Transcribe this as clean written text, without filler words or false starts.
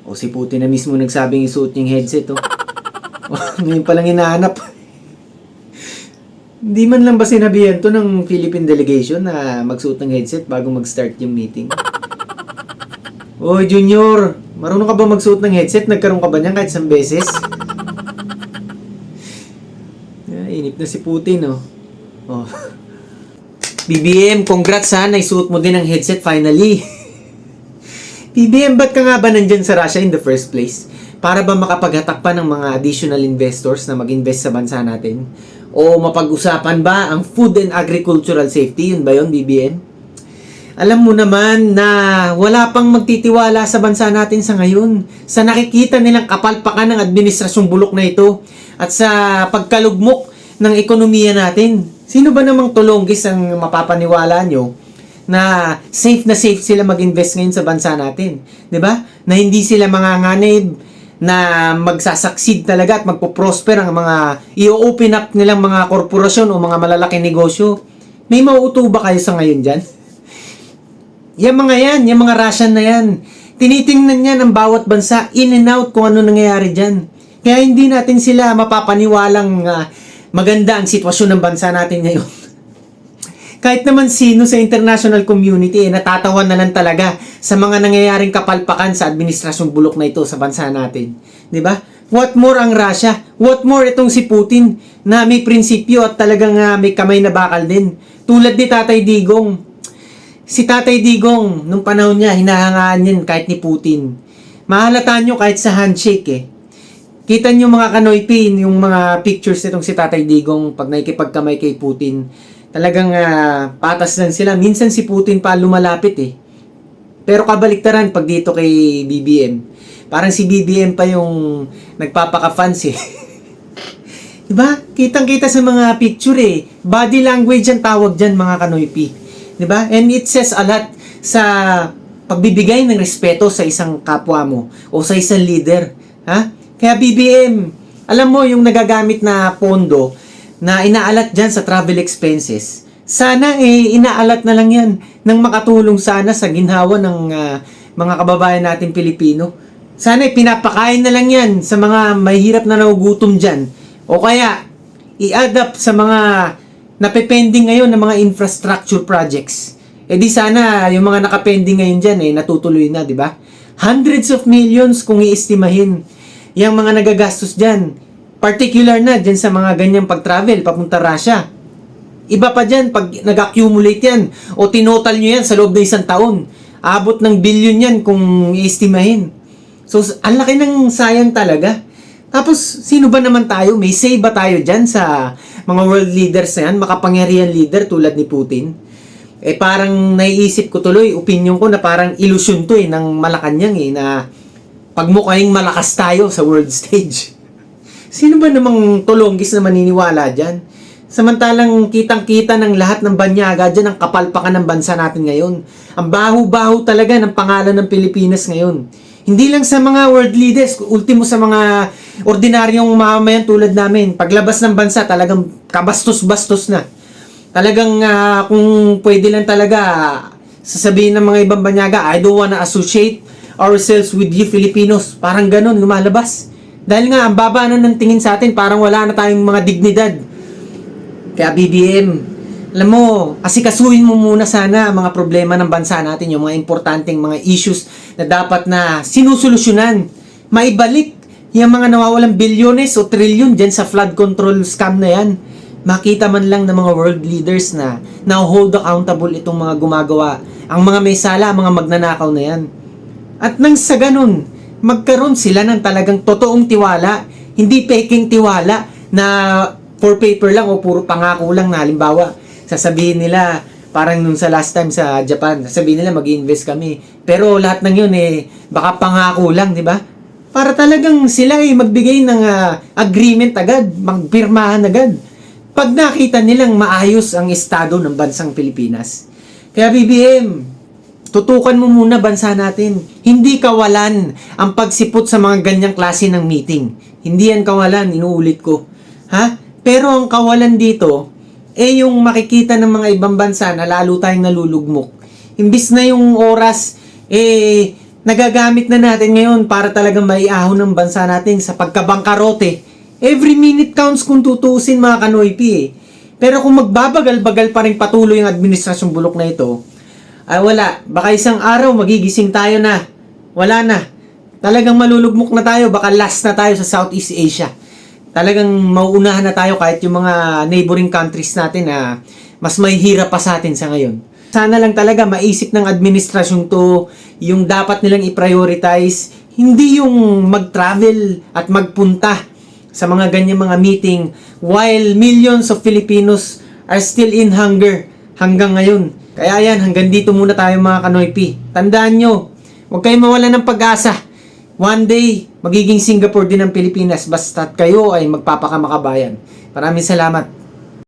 O si Putin na mismo nagsabing isuot yung headset, oh. Ngayon palang hinahanap. Hindi man lang ba sinabihan to ng Philippine delegation na magsuot ng headset bago mag-start yung meeting? Oy, Junior, marunong ka ba magsuot ng headset? Nagkaroon ka ba niyan kahit isang beses? Inip na si Putin, oh. Oh. BBM, congrats ha, naisuot mo din ang headset finally. BBM, ba't ka nga ba nandyan sa Russia in the first place? Para ba makapaghatak pa ng mga additional investors na mag-invest sa bansa natin? O mapag-usapan ba ang food and agricultural safety? Yun ba yun, BBM? Alam mo naman na wala pang magtitiwala sa bansa natin sa ngayon. Sa nakikita nilang kapalpakan ng administrasyong bulok na ito at sa pagkalugmok ng ekonomiya natin. Sino ba namang tulonggis ang mapapaniwala nyo na safe sila mag-invest ngayon sa bansa natin? 'Di ba? Na hindi sila manganganib, na magsasucceed talaga at magpo-prosper ang mga i-open up nilang mga korporasyon o mga malalaking negosyo. May mauuto ba kayo sa ngayon dyan? Yung mga Russian na yan, tinitingnan yan ng bawat bansa, in and out kung ano nangyayari dyan. Kaya hindi natin sila mapapaniwalang maganda ang sitwasyon ng bansa natin ngayon. Kahit naman sino sa international community, natatawa na lang talaga sa mga nangyayaring kapalpakan sa administrasyong bulok na ito sa bansa natin. 'Di ba? What more ang Russia? What more itong si Putin na may prinsipyo at talagang may kamay na bakal din. Tulad ni Tatay Digong. Si Tatay Digong, nung panahon niya, hinahangaan yan kahit ni Putin. Mahalata nyo kahit sa handshake eh. Kita nyo mga kanoypi, yung mga pictures nitong si Tatay Digong pag nakikipagkamay kay Putin. Talagang patas lang sila. Minsan si Putin pa lumalapit eh. Pero kabaliktaran pag dito kay BBM. Parang si BBM pa yung nagpapaka-fans eh. Diba? Kitang-kita sa mga picture eh. Body language ang tawag dyan mga kanoypi. Diba? And it says a lot sa pagbibigay ng respeto sa isang kapwa mo o sa isang leader. Ha? Kaya BBM, alam mo yung nagagamit na pondo na inaalat dyan sa travel expenses, sana inaalat na lang yan nang makatulong sana sa ginhawa ng mga kababayan natin Pilipino. Sana pinapakain na lang yan sa mga mahirap na nagugutom dyan. O kaya, i-adapt sa mga napepending ngayon ng mga infrastructure projects. E di sana yung mga nakapending ngayon dyan natutuloy na, di ba? Hundreds of millions kung iestimahin yung mga nagagastos dyan. Particular na dyan sa mga ganyang pag-travel papunta Russia. Iba pa dyan pag nag-accumulate yan o tinotal nyo yan sa loob ng isang taon. Abot ng billion yan kung iestimahin. So, ang laki ng sayang talaga. Tapos, sino ba naman tayo? May say ba tayo dyan sa mga world leaders na yan? Makapangyarihan leader tulad ni Putin? Parang naiisip ko tuloy, opinion ko na parang ilusyon to ng Malacanang na pagmukhang malakas tayo sa world stage. Sino ba namang tulonggis na maniniwala dyan? Samantalang kitang-kita ng lahat ng banyaga dyan ang kapalpakan ng bansa natin ngayon. Ang baho-baho talaga ng pangalan ng Pilipinas ngayon. Hindi lang sa mga world leaders, ultimo sa mga ordinaryong mamamayan tulad namin. Paglabas ng bansa, talagang kabastos-bastos na. Talagang kung pwede lang talaga, sasabihin ng mga ibang banyaga, I don't wanna associate ourselves with you Filipinos. Parang ganun, lumalabas. Dahil nga, ang baba na ng tingin sa atin, parang wala na tayong mga dignidad. Kaya BBM, alam mo, asikasuhin mo muna sana ang mga problema ng bansa natin, yung mga importanteng mga issues na dapat na sinusolusyonan. Maibalik yung mga nawawalang bilyones o trilyon dyan sa flood control scam na yan. Makita man lang ng mga world leaders na hold accountable itong mga gumagawa. Ang mga may sala, ang mga magnanakaw na yan. At nang sa ganun, magkaroon sila ng talagang totoong tiwala, hindi peking tiwala na for paper lang o puro pangako lang na halimbawa, sasabihin nila, parang nung sa last time sa Japan, sasabihin nila mag-invest kami. Pero lahat ng yun baka pangako lang, di ba? Para talagang sila magbigay ng agreement agad, magpirmahan agad. Pag nakita nilang maayos ang estado ng bansang Pilipinas. Kaya BBM, tutukan mo muna bansa natin. Hindi kawalan ang pagsipot sa mga ganyang klase ng meeting. Hindi yan kawalan, inuulit ko. Ha? Pero ang kawalan dito, yung makikita ng mga ibang bansa na lalo tayong nalulugmok. Imbis na yung oras, nagagamit na natin ngayon para talagang maiahon ng bansa natin sa pagkabangkarote. Every minute counts kung tutuusin mga kanoypi eh. Pero kung magbabagal-bagal pa rin patuloy ang administrasyong bulok na ito, ay wala. Baka isang araw magigising tayo na. Wala na. Talagang malulugmok na tayo. Baka last na tayo sa Southeast Asia. Talagang mauunahan na tayo kahit yung mga neighboring countries natin na mas may hirap pa sa atin sa ngayon. Sana lang talaga maisip ng administrasyon to yung dapat nilang i-prioritize, hindi yung mag-travel at magpunta sa mga ganyan mga meeting while millions of Filipinos are still in hunger hanggang ngayon. Kaya yan, hanggang dito muna tayo mga kanoypi. Tandaan nyo, huwag kayong mawala ng pag-asa. One day, magiging Singapore din ang Pilipinas basta't kayo ay magpapakamakabayan. Maraming salamat.